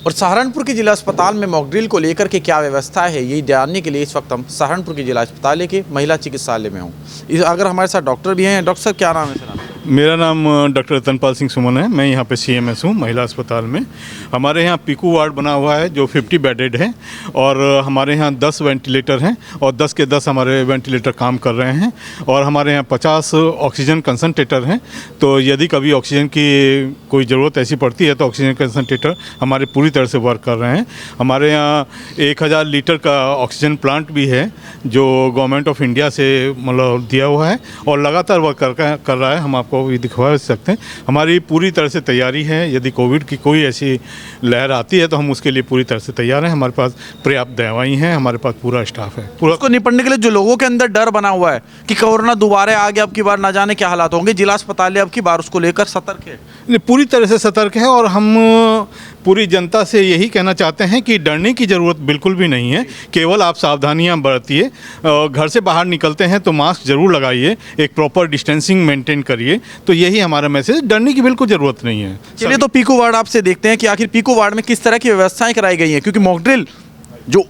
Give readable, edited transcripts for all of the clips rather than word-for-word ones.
और सहारनपुर के जिला अस्पताल में मॉक ड्रिल को लेकर के क्या व्यवस्था है, यही जानने के लिए इस वक्त हम सहारनपुर के जिला अस्पताल के महिला चिकित्सालय में हूँ। अगर हमारे साथ डॉक्टर भी हैं, डॉक्टर साहब क्या नाम है सर आपका? मेरा नाम डॉक्टर रतनपाल सिंह सुमन है। मैं यहाँ पे CMS हूँ महिला अस्पताल में। हमारे यहाँ पीकू वार्ड बना हुआ है जो 50 बेडेड है और हमारे यहाँ 10 वेंटिलेटर हैं और 10 के 10 हमारे वेंटिलेटर काम कर रहे हैं और हमारे यहाँ 50 ऑक्सीजन कंसनट्रेटर हैं। तो यदि कभी ऑक्सीजन की कोई ज़रूरत ऐसी पड़ती है तो ऑक्सीजन कंसनट्रेटर हमारे पूरी तरह से वर्क कर रहे हैं। हमारे यहाँ 1000 लीटर का ऑक्सीजन प्लांट भी है जो गवर्नमेंट ऑफ इंडिया से मतलब दिया हुआ है और लगातार वर्क कर रहा है। हम आपको भी दिखवा सकते हैं। हमारी पूरी तरह से तैयारी है, यदि कोविड की कोई ऐसी लहर आती है तो हम उसके लिए पूरी तरह से तैयार हैं। हमारे पास पर्याप्त दवाई हैं, हमारे पास पूरा स्टाफ है। पूरा उसको निपटने के लिए जो लोगों के अंदर डर बना हुआ है कि कोरोना दोबारा आ गया, अब की बार ना जाने क्या हालात होंगे, जिला अस्पताल अब की बार उसको लेकर सतर्क है। पूरी तरह से सतर्क है और हम पूरी जनता से यही कहना चाहते हैं कि डरने की ज़रूरत बिल्कुल भी नहीं है। केवल आप सावधानियां बरतिए, घर से बाहर निकलते हैं तो मास्क ज़रूर लगाइए, एक प्रॉपर डिस्टेंसिंग मेंटेन करिए। तो यही हमारा मैसेज, डरने की बिल्कुल ज़रूरत नहीं है। चलिए तो पीकू वार्ड आपसे देखते हैं कि आखिर पीकू वार्ड में किस तरह की व्यवस्थाएं कराई गई हैं, क्योंकि मॉक ड्रिल जो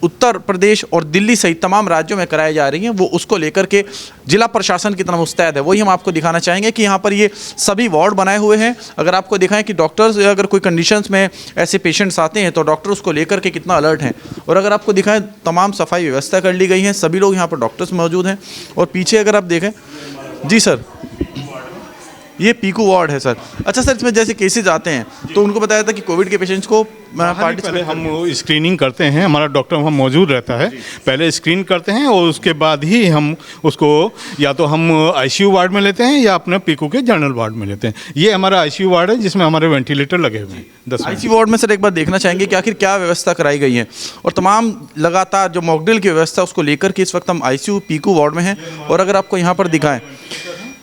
उत्तर प्रदेश और दिल्ली सहित तमाम राज्यों में कराई जा रही हैं, वो उसको लेकर के जिला प्रशासन कितना मुस्तैद है वही हम आपको दिखाना चाहेंगे कि यहाँ पर ये सभी वार्ड बनाए हुए हैं। अगर आपको दिखाएं कि डॉक्टर्स अगर कोई कंडीशंस में ऐसे पेशेंट्स आते हैं तो डॉक्टर उसको लेकर के कितना अलर्ट हैं। और अगर आपको दिखाएं तमाम सफाई व्यवस्था कर ली गई है, सभी लोग यहाँ पर डॉक्टर्स मौजूद हैं। और पीछे अगर आप देखें, जी सर, ये पीकू वार्ड है सर। अच्छा सर, इसमें जैसे केसेज आते हैं तो उनको बताया था कि कोविड के पेशेंट्स को पहले हम स्क्रीनिंग करते हैं, हमारा डॉक्टर वहाँ मौजूद रहता है। पहले स्क्रीन करते हैं और उसके बाद ही हम उसको या तो हम ICU वार्ड में लेते हैं या अपने पीकू के जनरल वार्ड में लेते हैं। ये हमारा ICU वार्ड है जिसमें हमारे वेंटिलेटर लगे हुए हैं 10। ICU वार्ड में सर एक बार देखना चाहेंगे कि आखिर क्या व्यवस्था कराई गई है और तमाम लगातार जो मॉक ड्रिल की व्यवस्था उसको लेकर के इस वक्त हम ICU पीकू वार्ड में हैं। और अगर आपको यहाँ पर दिखाएं,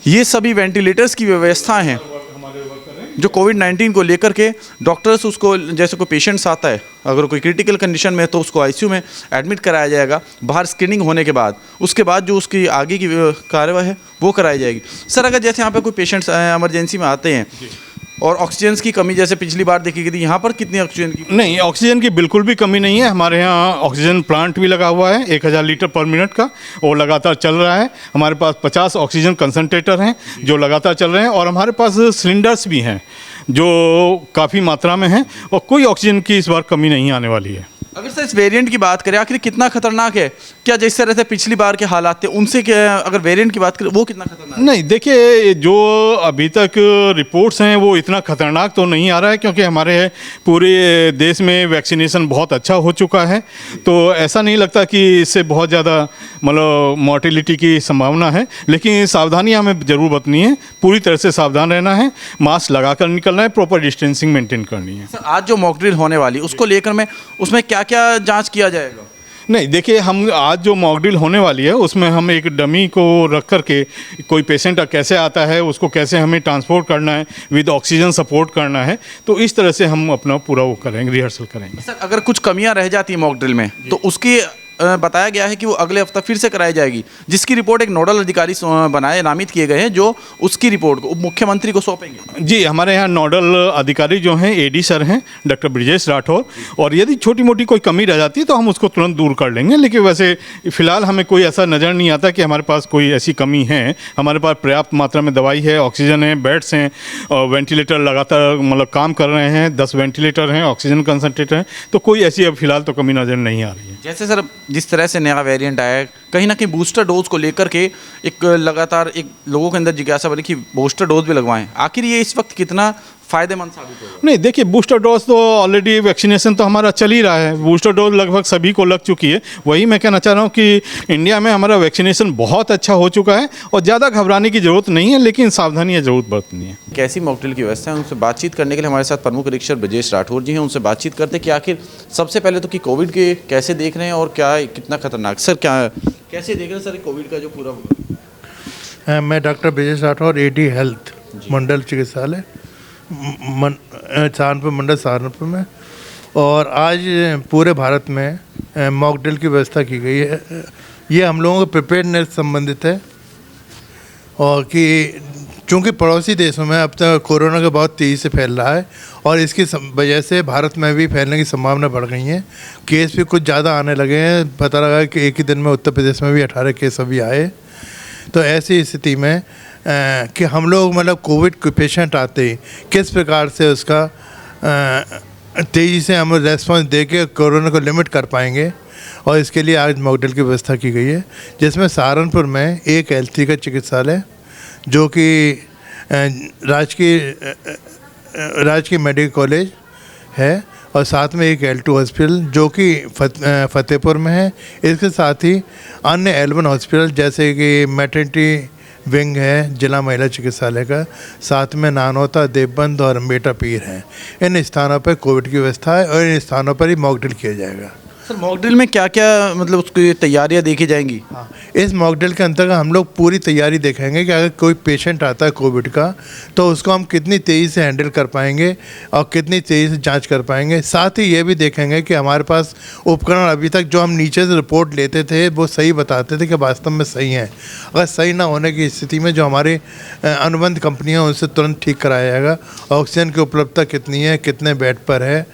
ये सभी वेंटिलेटर्स की व्यवस्थाएं हैं जो कोविड-19 को लेकर के डॉक्टर्स उसको, जैसे कोई पेशेंट्स आता है अगर कोई क्रिटिकल कंडीशन में है तो उसको ICU में एडमिट कराया जाएगा। बाहर स्क्रीनिंग होने के बाद उसके बाद जो उसकी आगे की कार्यवाही है वो कराई जाएगी। सर अगर जैसे यहाँ पे कोई पेशेंट्स इमरजेंसी में आते हैं और ऑक्सीजन की कमी जैसे पिछली बार देखी गई थी, यहाँ पर कितनी ऑक्सीजन की? नहीं, ऑक्सीजन की बिल्कुल भी कमी नहीं है। हमारे यहाँ ऑक्सीजन प्लांट भी लगा हुआ है 1000 लीटर पर मिनट का, वो लगातार चल रहा है। हमारे पास 50 ऑक्सीजन कंसनट्रेटर हैं जो लगातार चल रहे हैं और हमारे पास सिलेंडर्स भी हैं जो काफ़ी मात्रा में हैं और कोई ऑक्सीजन की इस बार कमी नहीं आने वाली है। अगर सर इस वेरिएंट की बात करें, आखिर कितना खतरनाक है? क्या जिस तरह से पिछली बार के हालात थे उनसे क्या, अगर वेरिएंट की बात करें वो कितना खतरनाक है? नहीं, देखिए जो अभी तक रिपोर्ट्स हैं वो इतना खतरनाक तो नहीं आ रहा है क्योंकि हमारे पूरे देश में वैक्सीनेशन बहुत अच्छा हो चुका है। तो ऐसा नहीं लगता कि इससे बहुत ज़्यादा मतलब मॉर्टेलिटी की संभावना है। लेकिन सावधानियाँ हमें ज़रूर बरतनी है, पूरी तरह से सावधान रहना है, मास्क लगा कर निकलना है, प्रॉपर डिस्टेंसिंग मेंटेन करनी है। सर आज जो मॉक ड्रिल होने वाली उसको लेकर में उसमें क्या क्या जांच किया जाएगा? नहीं, देखिए हम आज जो मॉक ड्रिल होने वाली है उसमें हम एक डमी को रख कर के कोई पेशेंट कैसे आता है उसको कैसे हमें ट्रांसपोर्ट करना है, विद ऑक्सीजन सपोर्ट करना है, तो इस तरह से हम अपना पूरा वो करेंगे, रिहर्सल करेंगे। सर अगर कुछ कमियां रह जाती है मॉक ड्रिल में तो उसकी बताया गया है कि वो अगले हफ्ते फिर से कराई जाएगी, जिसकी रिपोर्ट एक नोडल अधिकारी बनाए नामित किए गए हैं जो उसकी रिपोर्ट को मुख्यमंत्री को सौंपेंगे। जी, हमारे यहाँ नोडल अधिकारी जो हैं AD सर हैं डॉक्टर ब्रिजेश राठौर, और यदि छोटी मोटी कोई कमी रह जाती है तो हम उसको तुरंत दूर कर लेंगे। लेकिन वैसे फ़िलहाल हमें कोई ऐसा नज़र नहीं आता कि हमारे पास कोई ऐसी कमी है। हमारे पास पर्याप्त मात्रा में दवाई है, ऑक्सीजन है, बेड्स हैं और वेंटिलेटर लगातार मतलब काम कर रहे हैं, 10 वेंटिलेटर हैं, ऑक्सीजन कंसनट्रेटर हैं, तो कोई ऐसी अब फिलहाल तो कमी नज़र नहीं आ रही है। जैसे सर जिस तरह से नया वेरिएंट आया है, कहीं ना कहीं बूस्टर डोज को लेकर के एक लगातार एक लोगों के अंदर जिज्ञासा बनी कि बूस्टर डोज भी लगवाएं। आखिर ये इस वक्त कितना फ़ायदेमंद साबित होगा? नहीं, देखिए बूस्टर डोज तो ऑलरेडी वैक्सीनेशन तो हमारा चल ही रहा है, बूस्टर डोज लगभग सभी को लग चुकी है। वही मैं कहना चाह रहा हूँ कि इंडिया में हमारा वैक्सीनेशन बहुत अच्छा हो चुका है और ज़्यादा घबराने की ज़रूरत नहीं है, लेकिन सावधानियाँ ज़रूर बरतनी है। कैसी मॉक ड्रिल की व्यवस्था है, उनसे बातचीत करने के लिए हमारे साथ प्रमुख निरीक्षक ब्रजेश राठौर जी हैं। उनसे बातचीत करते कि आखिर सबसे पहले तो कि कोविड के कैसे देख रहे हैं और क्या कितना खतरनाक, सर क्या कैसे देख रहे हैं सर कोविड का जो पूरा होगा? मैं doctor Brajesh Rathore AD health मंडल चिकित्सालय सहारनपुर मंडल सहारनपुर में, और आज पूरे भारत में मॉक ड्रिल की व्यवस्था की गई है। ये हम लोगों को प्रिपेयर्डनेस संबंधित है और कि चूँकि पड़ोसी देशों में अब तक कोरोना का बहुत तेज़ी से फैल रहा है और इसकी वजह से भारत में भी फैलने की संभावना बढ़ गई है। केस भी कुछ ज़्यादा आने लगे हैं। पता लगा कि एक ही दिन में उत्तर प्रदेश में भी 18 केस अभी आए। तो ऐसी स्थिति में कि हम लोग मतलब कोविड के पेशेंट आते ही किस प्रकार से उसका तेज़ी से हम रेस्पॉन्स दे के कोरोना को लिमिट कर पाएंगे, और इसके लिए आज मॉक ड्रिल की व्यवस्था की गई है, जिसमें सहारनपुर में एक L3 का चिकित्सालय जो कि राजकीय मेडिकल कॉलेज है, और साथ में एक L2 हॉस्पिटल जो कि फतेहपुर में है। इसके साथ ही अन्य L1 हॉस्पिटल जैसे कि मैटरनिटी विंग है जिला महिला चिकित्सालय का, साथ में नानौता, देवबंद और अम्बेटा पीर है। इन स्थानों पर कोविड की व्यवस्था है और इन स्थानों पर ही मॉक ड्रिल किया जाएगा। सर मॉक ड्रिल में क्या क्या मतलब उसकी तैयारियां देखी जाएंगी? हाँ, इस मॉक ड्रिल के अंतर्गत हम लोग पूरी तैयारी देखेंगे कि अगर कोई पेशेंट आता है कोविड का तो उसको हम कितनी तेज़ी से हैंडल कर पाएंगे और कितनी तेज़ी से जांच कर पाएंगे। साथ ही ये भी देखेंगे कि हमारे पास उपकरण अभी तक जो हम नीचे से रिपोर्ट लेते थे वो सही बताते थे कि वास्तव में सही हैं। अगर सही ना होने की स्थिति में जो हमारे अनुबंध कंपनियाँ उनसे तुरंत ठीक कराया जाएगा। ऑक्सीजन की उपलब्धता कितनी है, कितने बेड पर है,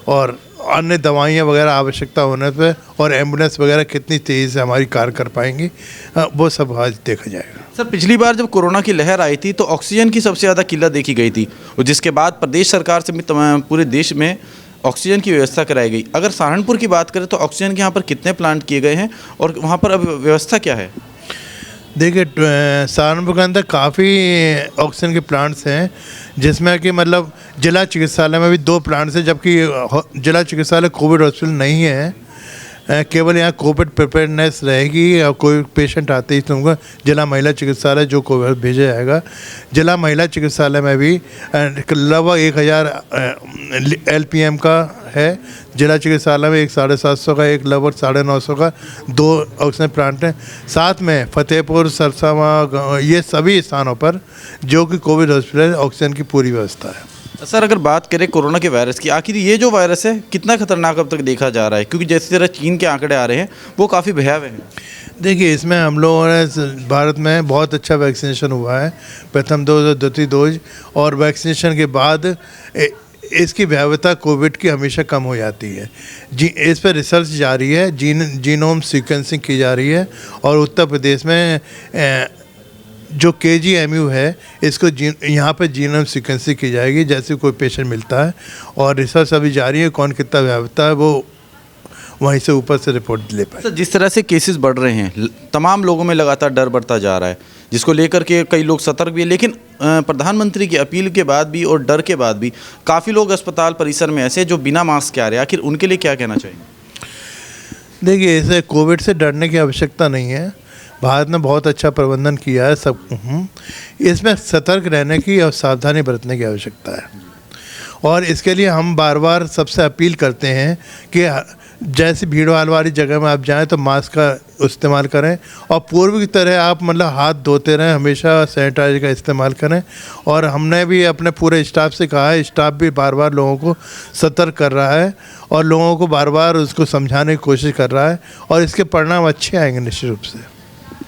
और अन्य दवाइयाँ वगैरह आवश्यकता होने पे, और एम्बुलेंस वगैरह कितनी तेज़ी से हमारी कार्य कर पाएंगी, वो सब आज देखा जाएगा। सर पिछली बार जब कोरोना की लहर आई थी तो ऑक्सीजन की सबसे ज़्यादा किल्लत देखी गई थी, और जिसके बाद प्रदेश सरकार से भी पूरे देश में ऑक्सीजन की व्यवस्था कराई गई। अगर सहारनपुर की बात करें तो ऑक्सीजन के यहाँ पर कितने प्लांट किए गए हैं और वहाँ पर अब व्यवस्था क्या है? देखिए, सहारनपुर के अंदर काफ़ी ऑक्सीजन के प्लांट्स हैं, जिसमें कि मतलब जिला चिकित्सालय में भी 2 प्लांट्स हैं, जबकि जिला चिकित्सालय कोविड हॉस्पिटल नहीं है। केवल यहाँ कोविड प्रिपेयर्डनेस रहेगी, और कोई पेशेंट आते ही तुमको जिला महिला चिकित्सालय जो कोविड भेजा जाएगा। जिला महिला चिकित्सालय में भी लगभग 1000 LPM का है। जिला चिकित्सालय में एक 750 का, एक लगभग 950 का 2 ऑक्सीजन प्लांट हैं। साथ में फतेहपुर, सरसावा, ये सभी स्थानों पर जो कि कोविड हॉस्पिटल ऑक्सीजन की पूरी व्यवस्था है। सर अगर बात करें कोरोना के वायरस की, आखिर ये जो वायरस है कितना खतरनाक अब तक देखा जा रहा है? क्योंकि जैसे तरह चीन के आंकड़े आ रहे हैं वो काफ़ी भयावह हैं। देखिए, इसमें हम लोगों ने भारत में बहुत अच्छा वैक्सीनेशन हुआ है, प्रथम डोज और द्वितीय डोज, और वैक्सीनेशन के बाद इसकी भयावहता कोविड की हमेशा कम हो जाती है। इस पर रिसर्च जारी है, जीनोम सीक्वेंसिंग की जा रही है, और उत्तर प्रदेश में जो KGMU है इसको यहाँ पे जीनोम सीक्वेंसिंग की जाएगी जैसे कोई पेशेंट मिलता है, और रिसर्च अभी जारी है। कौन कितना व्यापता है वो वहीं से ऊपर से रिपोर्ट ले पाए। सर जिस तरह से केसेस बढ़ रहे हैं, तमाम लोगों में लगातार डर बढ़ता जा रहा है, जिसको लेकर के कई लोग सतर्क भी है, लेकिन प्रधानमंत्री की अपील के बाद भी और डर के बाद भी काफ़ी लोग अस्पताल परिसर में ऐसे जो बिना मास्क के आ रहे हैं, आखिर उनके लिए क्या कहना चाहिए? देखिए, इसे कोविड से डरने की आवश्यकता नहीं है। भारत ने बहुत अच्छा प्रबंधन किया है सब। इसमें सतर्क रहने की और सावधानी बरतने की आवश्यकता है, और इसके लिए हम बार बार सबसे अपील करते हैं कि जैसे भीड़ भाड़ वाली जगह में आप जाएं तो मास्क का इस्तेमाल करें, और पूर्व की तरह आप मतलब हाथ धोते रहें, हमेशा सैनिटाइजर का इस्तेमाल करें। और हमने भी अपने पूरे स्टाफ से कहा है, स्टाफ भी बार बार लोगों को सतर्क कर रहा है और लोगों को बार बार उसको समझाने की कोशिश कर रहा है, और इसके परिणाम अच्छे आएंगे निश्चित रूप से।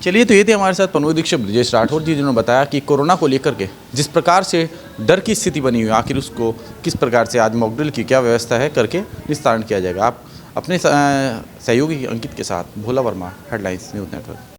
चलिए, तो ये थे हमारे साथ पनोई दीक्षित ब्रजेश राठौर जी, जिन्होंने बताया कि कोरोना को लेकर के जिस प्रकार से डर की स्थिति बनी हुई है, आखिर उसको किस प्रकार से आज मॉक ड्रिल की क्या व्यवस्था है करके निस्तारण किया जाएगा। आप अपने सहयोगी अंकित के साथ भोला वर्मा, हेडलाइंस न्यूज़ नेटवर्क।